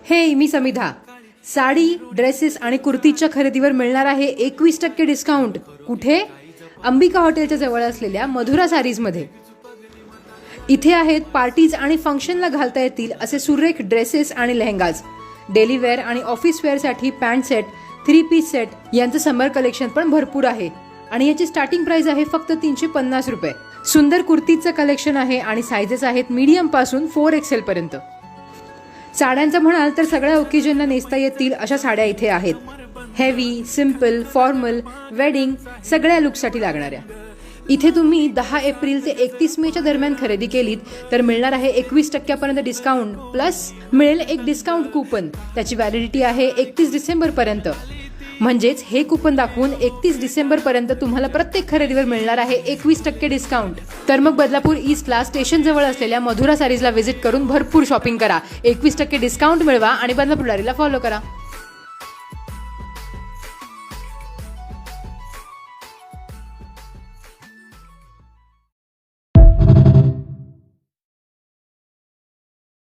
हे मी समिधा. साडी, ड्रेसेस आणि कुर्तीच्या खरेदीवर मिळणार आहे 21% डिस्काउंट. कुठे? अंबिका हॉटेलच्या जवळ असलेल्या मधुरा सारीजमध्ये. इथे आहेत पार्टीज आणि फंक्शनला घालता येतील असे सुरेख ड्रेसेस आणि लेहंगाज, डेली वेअर आणि ऑफिस वेअरसाठी पॅन्ट सेट, 3 पीस सेट यांचं समर कलेक्शन पण भरपूर आहे आणि याची स्टार्टिंग प्राइस आहे फक्त 350 रुपये. सुंदर कुर्तीचं कलेक्शन आहे आणि सायझेस आहेत मीडियम पासून 4XL पर्यंत. साड्यांचं म्हणाल तर सगळ्या ओकेजनला नेसता येतील अशा साड्या इथे आहेत. हेवी, सिम्पल, फॉर्मल, वेडिंग सगळ्या लुकसाठी लागणाऱ्या. इथे तुम्ही 10 एप्रिल ते 31 मेच्या दरम्यान खरेदी केलीत तर मिळणार आहे 21% पर्यंत डिस्काउंट, प्लस मिळेल एक डिस्काउंट कूपन. त्याची व्हॅलिडिटी आहे 31 डिसेंबर पर्यंत. म्हणजेच हे कूपन दाखवून 31 डिसेंबर पर्यंत तुम्हाला प्रत्येक खरेदीवर मिळणार आहे 21% डिस्काउंट. तर मग बदलापूर ईस्टला स्टेशन जवळ असलेल्या मधुरा सारीजला व्हिजिट करून भरपूर शॉपिंग करा, 21% डिस्काउंट मिळवा आणि बदलापूर डायरीला फॉलो करा.